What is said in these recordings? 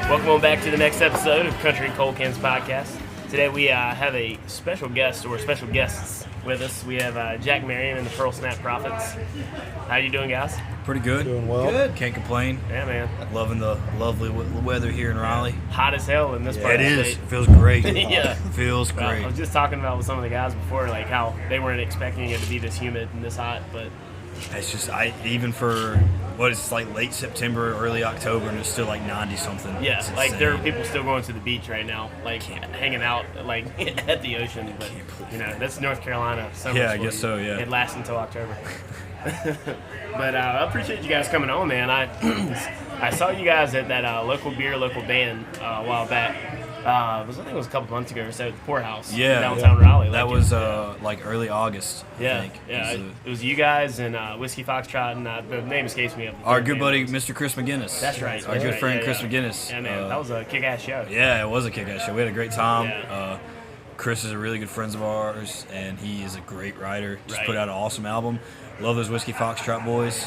Welcome on back to the next episode of Country and Cold Cans Podcast. Today we have a special guest, or special guests, with us. We have Jack Marion and the Pearl Snap Prophets. How you doing, guys? Pretty good. Doing well. Good. Can't complain. Yeah, man. Loving the lovely weather here in Raleigh. Hot as hell in this part It of the is. state. Feels great. Yeah. Feels Well, great. I was just talking about with some of the guys before, like how they weren't expecting it to be this humid and this hot, but It's just even for what is like late September, early October, and it's still like 90 something. yeah, It's like insane. there are people still going to the beach right now, like hanging out, like at the ocean. But you know, that's North Carolina summer. Yeah, I for guess you. so, yeah. It lasts until October. But I appreciate you guys coming on, man. I saw you guys at that local band a while back. I think it was a couple months ago or so at the Poorhouse in downtown Raleigh. That was like early August. Yeah, I think. yeah. It It was you guys and Whiskey Foxtrot, and the name escapes me. Of the our third good band buddy, was. Mr. Chris McGinnis. That's right. Our that's good right, friend yeah, Chris yeah. McGinnis. Yeah, man, that was a kick-ass show. Yeah, it was a kick-ass show. We had a great time. Yeah. Chris is a really good friend of ours, and he is a great writer. Just Right. put out an awesome album. Love those Whiskey Foxtrot boys.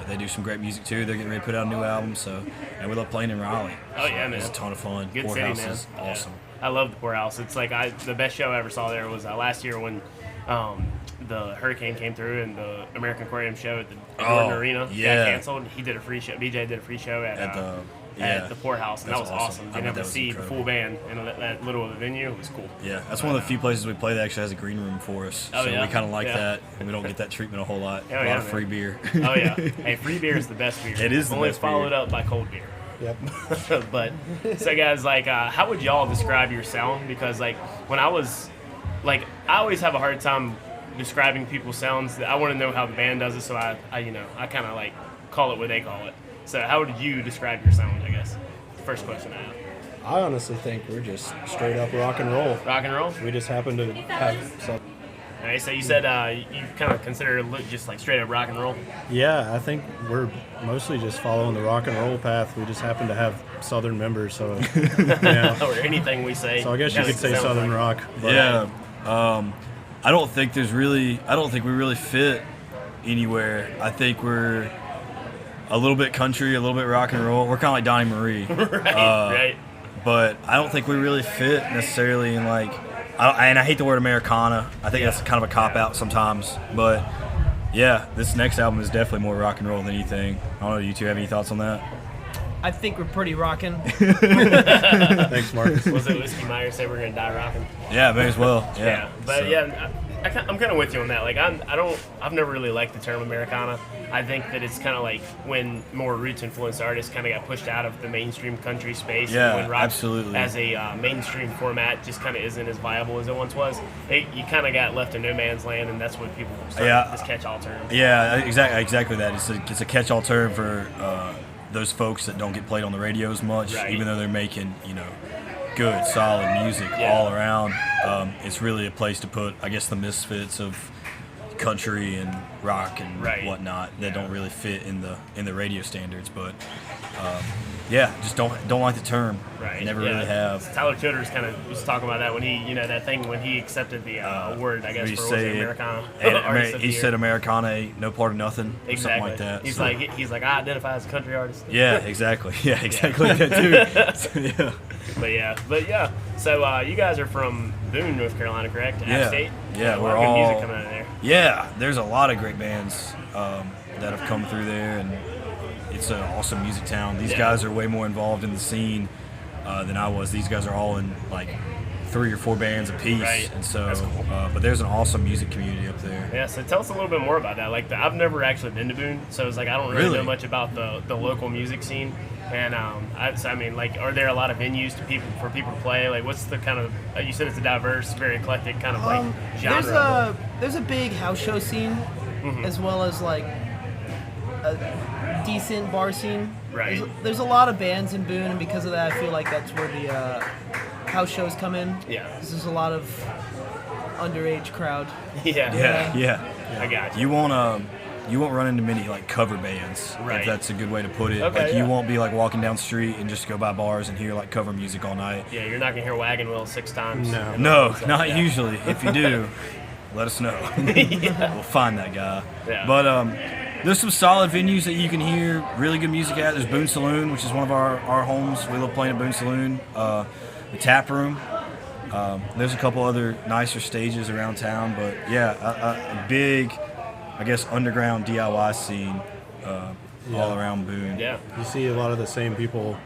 They do some great music too. They're getting ready to put out a new album, and we love playing in Raleigh. Oh, yeah, man. It's a ton of fun. Good Poorhouse city, man. is awesome. Yeah. I love the Poorhouse. It's like the best show I ever saw there was last year when the hurricane came through and the American Aquarium show at the Jordan Arena yeah. got canceled. He did a free show. BJ did a free show at the Poorhouse, and that was That's awesome. awesome. I Being bet able that to was see the incredible. full band in that little of a venue, it was cool. Yeah, that's one of the few places we play that actually has a green room for us. Oh, so yeah? we kind of like Yeah. that, and we don't get that treatment a whole lot. Oh, a lot yeah, of free man. beer. Oh yeah, hey, free beer is the best beer. It is the Only best followed beer. up by cold beer. Yep. But so guys, like, how would y'all describe your sound? Because like when I was, like, I always have a hard time describing people's sounds. I want to know how the band does it, so I kind of like call it what they call it. So how would you describe your sound? I guess first question I have. I honestly think we're just straight up rock and roll. Rock and roll. We just happen to have some. All right, so you said you kind of consider it just like straight up rock and roll. Yeah, I think we're mostly just following the rock and roll path. We just happen to have Southern members, so yeah. Or anything we say. So I guess you kinda could say sounds Southern like. rock. But Yeah, I don't think we really fit anywhere. I think we're a little bit country, a little bit rock and roll. We're kind of like Donnie Marie, right. but I don't think we really fit necessarily in like. And I hate the word Americana. I think that's kind of a cop out sometimes. But yeah, this next album is definitely more rock and roll than anything. I don't know. You two have any thoughts on that? I think we're pretty rocking. Thanks, Marcus. Was it Whiskey Myers say we're gonna die rocking? Yeah, may as well. Yeah, But So- yeah, I'm kind of with you on that. Like I've never really liked the term Americana. I think that it's kind of like when more roots influenced artists kind of got pushed out of the mainstream country space. Yeah, and when rock absolutely. as a mainstream format just kind of isn't as viable as it once was. You kind of got left in no man's land, and that's when people started this catch-all term. Yeah, exactly that. It's a catch-all term for those folks that don't get played on the radio as much, Right. even though they're making good, solid music all around. It's really a place to put, I guess, the misfits of country and rock and whatnot that don't really fit in the radio standards. But just don't like the term. Right. Never really have. Tyler Childers kind of was talking about that when he, that thing when he accepted the award, I guess, He for was say it it- Americana. and Artist of the he Year. said Americana ain't no part of nothing, or Exactly. something like that. He's So- like I identify as a country artist. yeah, exactly. Yeah, exactly that too. So, yeah. But yeah. So you guys are from Boone, North Carolina, correct? App Yeah. State. Yeah, a we're lot of good music all- coming out of there. Yeah, there's a lot of great bands that have come through there, and it's an awesome music town. These guys are way more involved in the scene than I was. These guys are all in like 3 or 4 bands apiece, Right. and so. That's cool. But there's an awesome music community up there. Yeah, so tell us a little bit more about that. Like, I've never actually been to Boone, so it's like I don't really Really? know much about the local music scene. And like, are there a lot of venues for people to play? Like, what's the kind of? You said it's a diverse, very eclectic kind of like genre. There's a big house show scene, as well as like a decent bar scene. Right. There's a lot of bands in Boone, and because of that, I feel like that's where the house shows come in. Yeah. Because there's a lot of underage crowd. Yeah. I got you. You won't run into many like cover bands, Right. if that's a good way to put it. Okay, like yeah. you won't be like walking down the street and just go by bars and hear like cover music all night. Yeah, you're not gonna hear Wagon Wheel 6 times. No. No, So, not yeah. usually. If you do, let us know. We'll find that guy. Yeah. But There's some solid venues that you can hear really good music at. There's Boone Saloon, which is one of our homes. We love playing at Boone Saloon. The Tap Room. There's a couple other nicer stages around town, but yeah, a big, I guess, underground DIY scene all around Boone. Yeah. You see a lot of the same people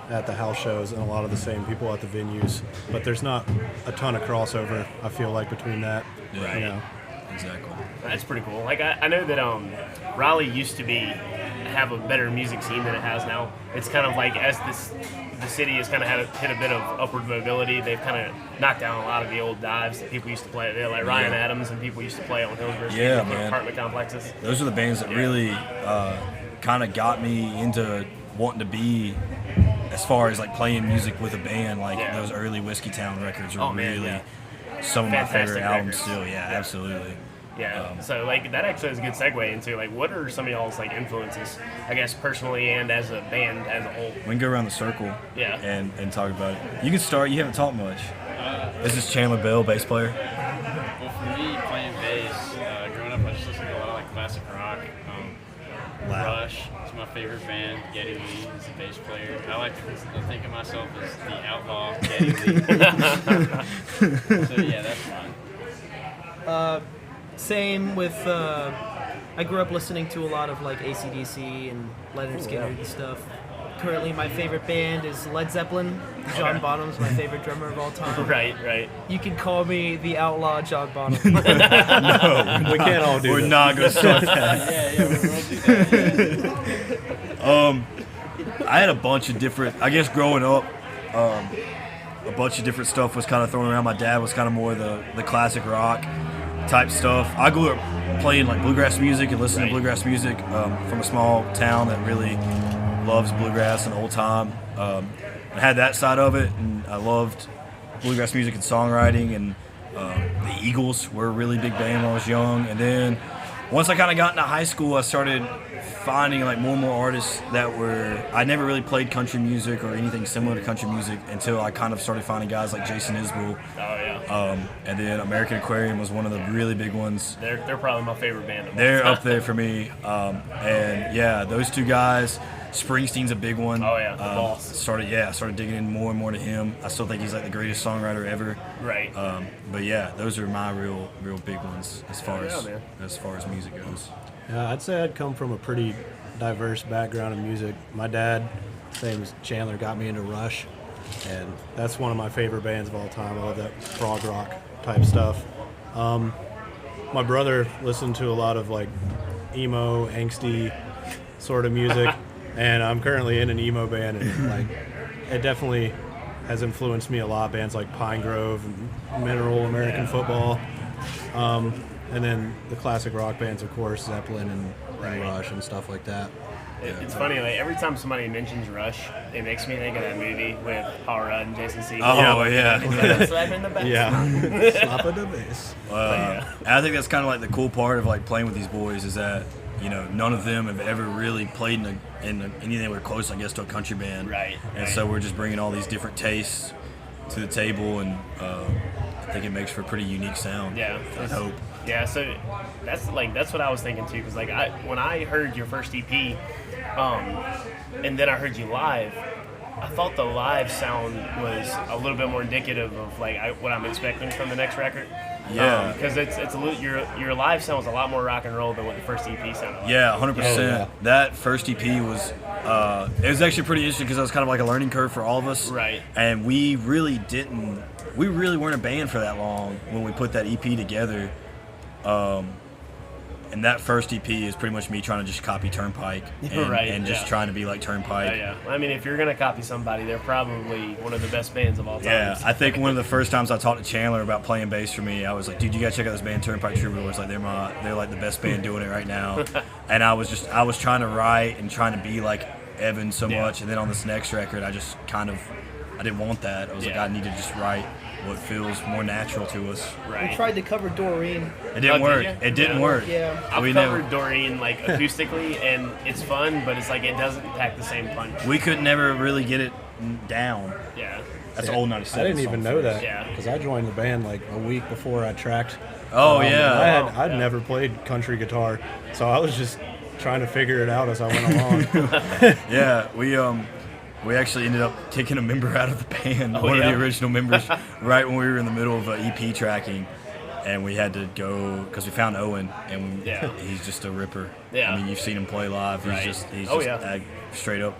at the house shows and a lot of the same people at the venues, but there's not a ton of crossover, I feel like, between that. Yeah. You know. Exactly. That's pretty cool. Like I know that Raleigh used to have a better music scene than it has now. It's kind of like as the city has kind of hit a bit of upward mobility. They've kind of knocked down a lot of the old dives that people used to play there, like Ryan Adams and people used to play on Hillsborough Street in apartment complexes. Those are the bands that really kind of got me into wanting to be, as far as like playing music with a band. Like those early Whiskey Town records are some of my favorite albums still. Yeah, absolutely. Yeah, so like that actually is a good segue into like what are some of y'all's like influences, I guess personally and as a band as a whole. We can go around the circle and talk about it. You can start. You haven't talked much. This is Chandler Bell, bass player. Well, for me, playing bass, growing up I just listened to a lot of like classic rock. Rush is my favorite band. Geddy Lee is the bass player. I like to think of myself as the outlaw Geddy Lee. So yeah, that's fun. Same with, I grew up listening to a lot of like AC/DC and Leonard Skinner and stuff. Currently my favorite band is Led Zeppelin. John Bonham's my favorite drummer of all time. Right. You can call me the outlaw John Bonham. No, we can't all do We're that. not going to start that. Yeah, we will do that. I had a bunch of different, I guess growing up, a bunch of different stuff was kind of thrown around. My dad was kind of more the classic rock type stuff. I grew up playing like bluegrass music and listening to bluegrass music from a small town that really loves bluegrass and old time. I had that side of it, and I loved bluegrass music and songwriting, and the Eagles were a really big band when I was young. And then once I kind of got into high school, I started finding like more and more artists that were, I never really played country music or anything similar to country music until I kind of started finding guys like Jason Isbell. And then American Aquarium was one of the really big ones. They're probably my favorite band. They're up there for me. And yeah, those two guys. Springsteen's a big one. Oh yeah, the boss. Started digging in more and more to him. I still think he's like the greatest songwriter ever. Right. But yeah, those are my real big ones as far as music goes. Yeah, I'd say I'd come from a pretty diverse background in music. My dad, same as Chandler, got me into Rush, and that's one of my favorite bands of all time. I love that prog rock type stuff. My brother listened to a lot of like emo, angsty sort of music, and I'm currently in an emo band, and like it definitely has influenced me a lot. Bands like Pine Grove and Mineral, American Football. And then the classic rock bands, of course, Zeppelin and Rush and stuff like that. It's funny, like every time somebody mentions Rush, it makes me think of that movie with Paul Rudd and Jason Segel. Oh yeah. Slapping the bass. Yeah, slapping the bass. And I think that's kind of like the cool part of like playing with these boys is that, you know, none of them have ever really played in anything we're close, I guess, to a country band. Right. And so we're just bringing all these different tastes to the table, and I think it makes for a pretty unique sound. Yeah. I hope. Yeah, so that's what I was thinking too, because like when I heard your first EP, and then I heard you live, I thought the live sound was a little bit more indicative of like what I'm expecting from the next record. Yeah, because it's a little, your live sound was a lot more rock and roll than what the first EP sounded like. Yeah, 100%. Oh, yeah. That first EP was it was actually pretty interesting because it was kind of like a learning curve for all of us. Right. And we really weren't a band for that long when we put that EP together. And that first EP is pretty much me trying to just copy Turnpike and just trying to be like Turnpike. Yeah. I mean, if you're gonna copy somebody, they're probably one of the best bands of all time. Yeah, I think one of the first times I talked to Chandler about playing bass for me, I was like, dude, you gotta check out this band Turnpike Troubadours. Like they're like the best band doing it right now. And I was trying to write and trying to be like Evan so much, and then on this next record, I didn't want that. I was like, I need to just write what feels more natural to us. Right. We tried to cover Doreen. It didn't work. Did you? It didn't work. Yeah. I've covered Doreen like acoustically, and it's fun, but it's like it doesn't pack the same punch. We could never really get it down. Yeah. That's old 97. I didn't even know that. Yeah. Because I joined the band like a week before I tracked. Oh yeah. I'd never played country guitar, so I was just trying to figure it out as I went along. Yeah, we actually ended up kicking a member out of the band, one of the original members, right when we were in the middle of EP tracking, and we had to go because we found Owen, and he's just a ripper. Yeah. I mean, you've seen him play live. He's just straight up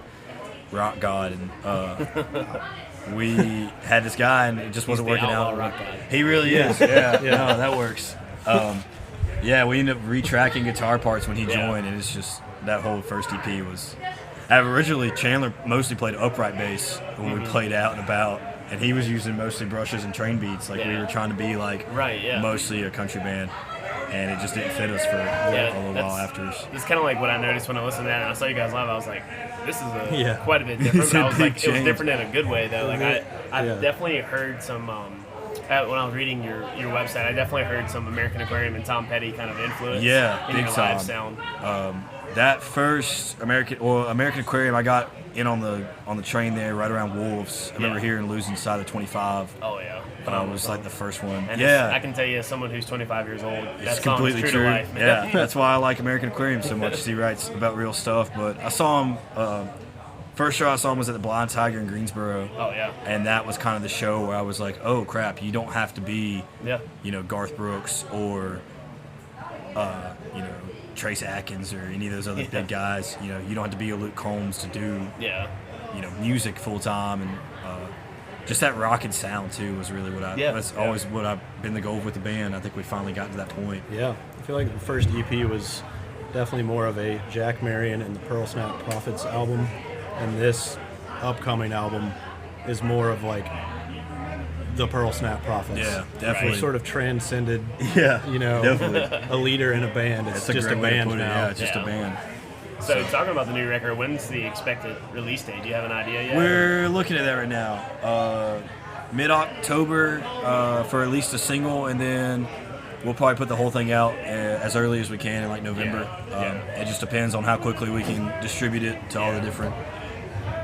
rock god, and we had this guy, and it just wasn't working out. Rock god. He really is. Yeah, no, that works. We ended up retracking guitar parts when he joined, and it's just that whole first EP was. Originally, Chandler mostly played upright bass when we played out and about, and he was using mostly brushes and train beats. Like we were trying to be like mostly a country band, and it just didn't fit us for a little while after. It's kind of like what I noticed when I listened to that and I saw you guys live. I was like, this is quite a bit different. But I was like, it was different in a good way though. Like I definitely heard some. When I was reading your website, I definitely heard some American Aquarium and Tom Petty kind of influence in your live sound. That first American Aquarium, I got in on the train there right around Wolves. I remember hearing Losing Side of 25. Oh yeah, it was like the first one. And I can tell you, as someone who's 25 years old, it's completely true true. To life, man. Yeah, that's why I like American Aquarium so much. He writes about real stuff. But I saw him. First show I saw him was at the Blind Tiger in Greensboro. Oh yeah. And that was kind of the show where I was like, oh crap, you don't have to be, Garth Brooks or, Trace Atkins or any of those other big guys. You don't have to be a Luke Combs to do, music full time, and just that rockin' sound too was really what that's always what I've been the goal with the band. I think we finally got to that point. Yeah, I feel like the first EP was definitely more of a Jack Marion and the Pearl Snap Prophets album, and this upcoming album is more of like the Pearl Snap Prophets. Yeah, definitely. We've sort of transcended, definitely. a leader in a band. It's just a band now. Yeah, it's just a band. So talking about the new record, when's the expected release date? Do you have an idea yet? We're looking at that right now. Mid-October for at least a single, and then we'll probably put the whole thing out as early as we can in like November. It just depends on how quickly we can distribute it to all the different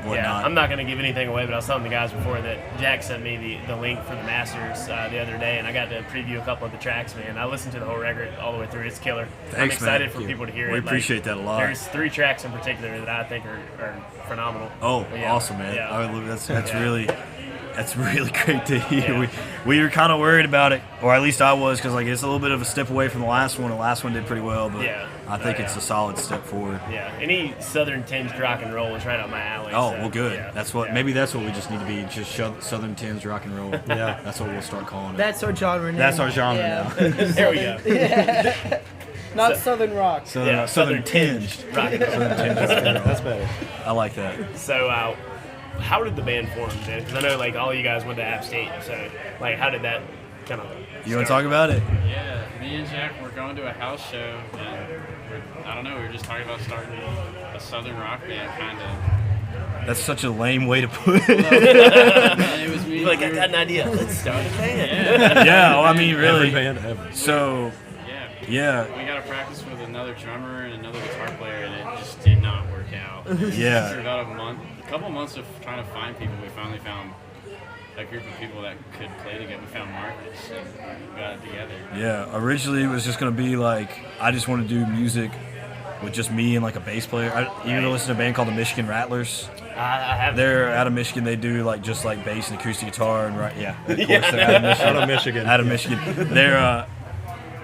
whatnot. Yeah, I'm not going to give anything away, but I was telling the guys before that Jack sent me the link for the masters the other day, and I got to preview a couple of the tracks, man. I listened to the whole record all the way through. It's killer. Thanks, I'm excited man. for people to hear it. We appreciate that a lot. There's 3 tracks in particular that I think are phenomenal. Oh, awesome, man. That's really great to hear. Yeah. We were kind of worried about it, or at least I was, because like it's a little bit of a step away from the last one. The last one did pretty well, but I think it's a solid step forward. Yeah, any southern tinged rock and roll is right up my alley. Oh, so, well, good. Yeah. That's what. Maybe that's what we just need to be. Just southern tinged rock and roll. Yeah, that's what we'll start calling it. That's our genre name. That's our genre now. There we go. Not southern rock. Southern tinged rock and roll. that's better. I like that. So, how did the band form, man? Because I know like all you guys went to App State, so like how did that kind of? You want to talk about it? Yeah, me and Jack were going to a house show, and we were just talking about starting a southern rock band, kind of. That's such a lame way to put it. It was me. I got an idea. Let's start a band. Yeah, well, I mean, really. Every band ever. So. Yeah. We got to practice with another drummer and another guitar player, and it just did not work out. Yeah. After about a couple months of trying to find people, we finally found a group of people that could play together. We found Marcus and got it together. Yeah. Originally, it was just going to be like, I just want to do music with just me and like a bass player. You ever listen to a band called the Michigan Rattlers? I have. They're out of Michigan. They do like just like bass and acoustic guitar and of course they're out of Michigan. Out of Michigan. They're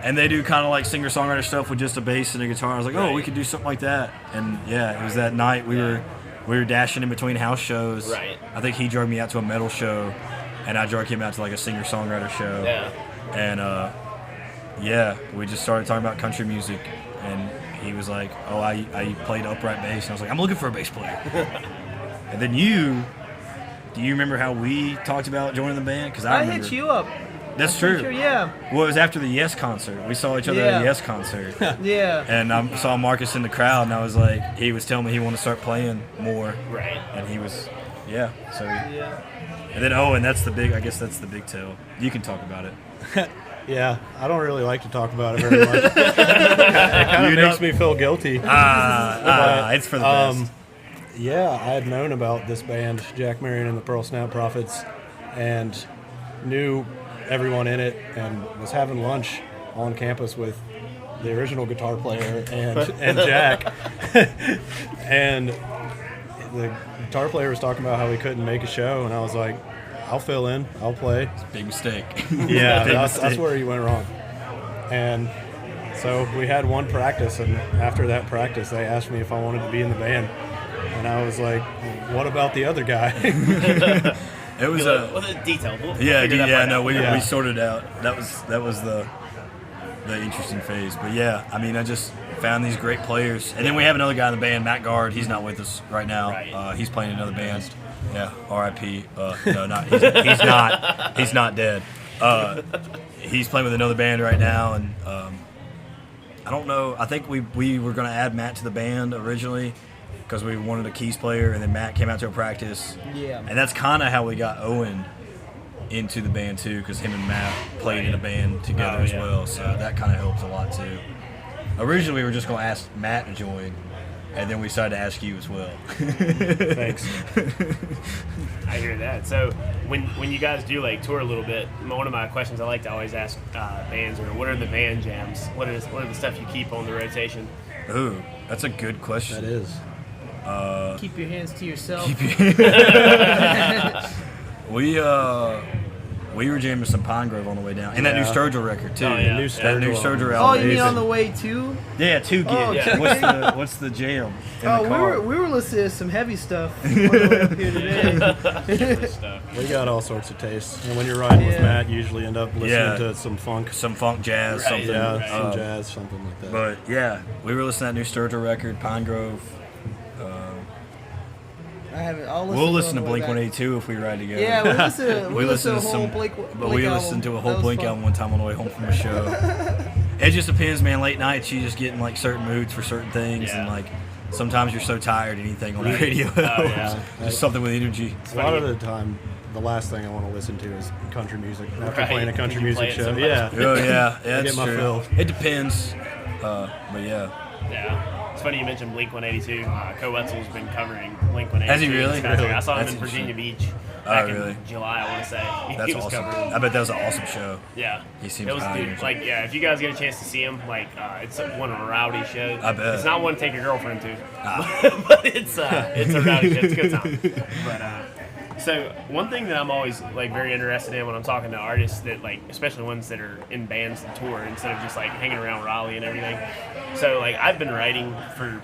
and they do kind of like singer-songwriter stuff with just a bass and a guitar. I was like, oh, we could do something like that. And it was that night we were dashing in between house shows. Right. I think he drove me out to a metal show, and I drove him out to like a singer-songwriter show. Yeah. And we just started talking about country music, and he was like, oh, I played upright bass, and I was like, I'm looking for a bass player. And then do you remember how we talked about joining the band? Because I remember. Hit you up. That's true. Sure, yeah. Well, it was after the Yes concert. We saw each other at the Yes concert. Yeah. And I saw Marcus in the crowd, and I was like, he was telling me he wanted to start playing more. Right. And he was, so. And then, and that's the big tell. You can talk about it. Yeah, I don't really like to talk about it very much. It kind of makes me feel guilty. It's for the best. Yeah, I had known about this band, Jack Marion and the Pearl Snap Prophets, and knew everyone in it, and was having lunch on campus with the original guitar player, and Jack. And the guitar player was talking about how he couldn't make a show, and I was like, I'll fill in, I'll play. Big mistake. Yeah, that's where he went wrong. And so we had one practice, and after that practice, they asked me if I wanted to be in the band. And I was like, what about the other guy? It was a detail. We sorted out. That was the interesting phase. But yeah, I mean, I just found these great players, and then we have another guy in the band, Matt Guard. He's not with us right now. Right. He's playing in another band. Yeah, R.I.P. No, not he's not. He's not dead. He's playing with another band right now, and I don't know. I think we were going to add Matt to the band originally because we wanted a keys player, and then Matt came out to a practice. Yeah. And that's kind of how we got Owen into the band too, because him and Matt played in a band together as well. So that kind of helps a lot too. Originally, we were just going to ask Matt to join, and then we decided to ask you as well. Thanks. I hear that. So when you guys do like tour a little bit, one of my questions I like to always ask bands are, what are the van jams? What are the stuff you keep on the rotation? Ooh, that's a good question. That is. Keep your hands to yourself. We were jamming some Pine Grove on the way down, and that new Sturgill record too. Oh, yeah. New That new Sturgill Oh, album. you mean on the way too? Yeah, 2 gigs. Oh, yeah. What's the jam in the Oh, car? we were listening to some heavy stuff on the way up here today. Different stuff. We got all sorts of tastes. And when you're riding with Yeah. Matt, you usually end up listening Yeah. to some funk. Some funk jazz, Right. something. Yeah, some jazz, something like that. But yeah, we were listening to that new Sturgill record, Pine Grove. I haven't. I'll listen. We'll listen to on the way back. Blink-182 if we ride together. Yeah, we listen. We listened to a whole some, Blink. but we listened to a whole That was Blink fun. album one time on the way home from a show. It just depends, man. Late nights, you just get in like certain moods for certain things, and Yeah. like sometimes you're so tired anything on the radio yeah. just something with energy. A lot of the time, the last thing I want to listen to is country music. After playing a country You music play it show, so much. yeah. Oh yeah, get that's my true. fill. It depends, but yeah. Yeah. It's funny you mentioned Blink-182. Co Wetzel's been covering Blink-182. Has he really? this past year. I saw him That's in Virginia interesting. Beach back really? in July, I want to say. That's He was awesome. covering. I bet that was an awesome show. Yeah. He seems it was high good. energy. Like, yeah, if you guys get a chance to see him, like, it's one rowdy show. I bet. It's not one to take your girlfriend to, but it's a rowdy show. It's a good time. But so one thing that I'm always like very interested in when I'm talking to artists that like, especially ones that are in bands and tour instead of just like hanging around Raleigh and everything. So like I've been writing for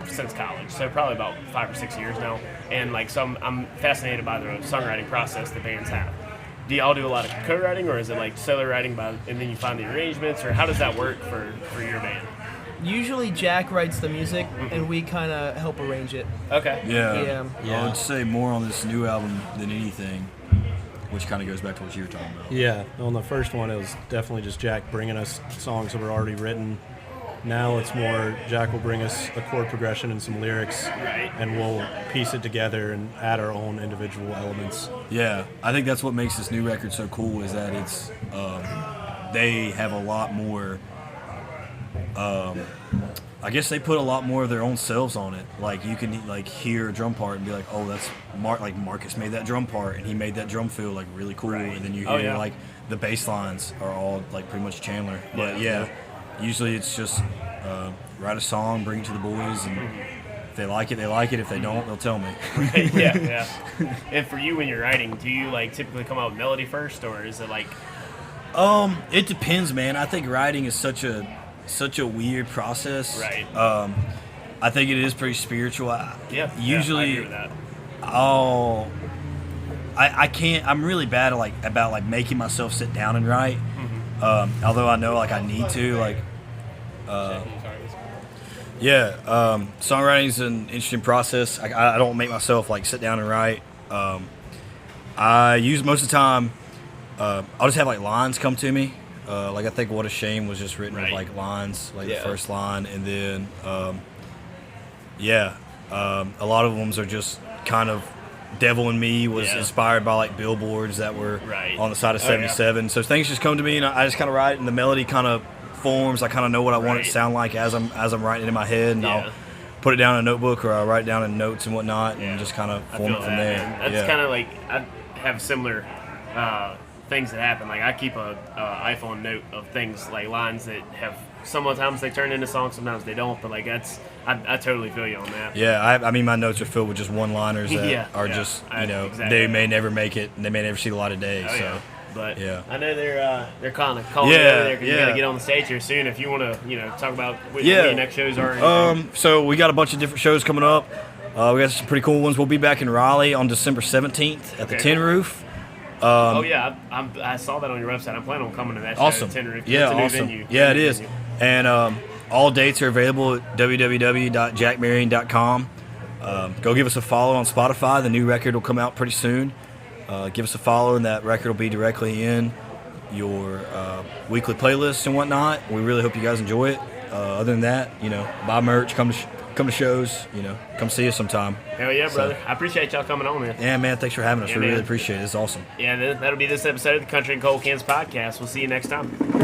since college, so probably about 5 or 6 years now, and like so I'm fascinated by the songwriting process that bands have. Do y'all do a lot of co-writing, or is it like solo writing and then you find the arrangements, or how does that work for your band? Usually Jack writes the music, and we kind of help arrange it. Okay. Yeah. Yeah. I would say more on this new album than anything, which kind of goes back to what you were talking about. Yeah, on the first one, it was definitely just Jack bringing us songs that were already written. Now it's more Jack will bring us a chord progression and some lyrics, Right. and we'll piece it together and add our own individual elements. Yeah, I think that's what makes this new record so cool is that it's they have a lot more. I guess they put a lot more of their own selves on it. Like you can like hear a drum part and be like, oh, that's like Marcus made that drum part and he made that drum feel like really cool. Right. And then you Oh, hear yeah. like the bass lines are all like pretty much Chandler. But yeah, usually it's just write a song, bring it to the boys, and if they like it, they like it. If they don't, they'll tell me. yeah. And for you when you're writing, do you like typically come out with melody first, or is it like? It depends, man. I think writing is such a weird process. Right. I think it is pretty spiritual. Usually, I agree with that. I can't. I'm really bad at about making myself sit down and write. Although I know like I need to like. Songwriting is an interesting process. I don't make myself like sit down and write. I use most of the time. I'll just have like lines come to me. Like I think "What a Shame" was just written with Right. like lines, like Yeah. the first line, and then a lot of them are just kind of "Devil in Me" was Yeah. inspired by like billboards that were Right. on the side of Oh, yeah. 77. So things just come to me, and I just kind of write, and the melody kind of forms. I kind of know what I want it to Right. sound like as I'm writing it in my head, and Yeah. I'll put it down in a notebook or I'll write it down in notes and whatnot, Yeah. and just kind of I form feel it from that, there. man. That's Yeah. kind of like I have similar things that happen. Like I keep a iPhone note of things like lines that have sometimes they turn into songs, sometimes they don't. But like I totally feel you on that. Yeah, I mean, my notes are filled with just one-liners that are just, exactly. they may never make it, and they may never see the light of day. Oh, so. yeah. But Yeah. I know they're kind of calling Yeah, you over there because you got yeah. to get on the stage here soon. If you want to, talk about what your next shows are. or anything. So we got a bunch of different shows coming up. We got some pretty cool ones. We'll be back in Raleigh on December 17th at the Okay. Tin Roof. Oh yeah, I saw that on your website. I'm planning on coming to that show. Awesome. At Tin Roof. Yeah, It's a new awesome. venue. Yeah, it New is. venue. And all dates are available at www.jackmarion.com. Go give us a follow on Spotify. The new record will come out pretty soon. Give us a follow, and that record will be directly in your weekly playlist and whatnot. We really hope you guys enjoy it. Other than that, buy merch, come to shows, come see us sometime. Hell yeah, So- brother. I appreciate y'all coming on, man. Yeah, man, thanks for having us. Yeah, we man. really appreciate it. It's awesome. Yeah, that'll be this episode of the Country and Cold Cans podcast. We'll see you next time.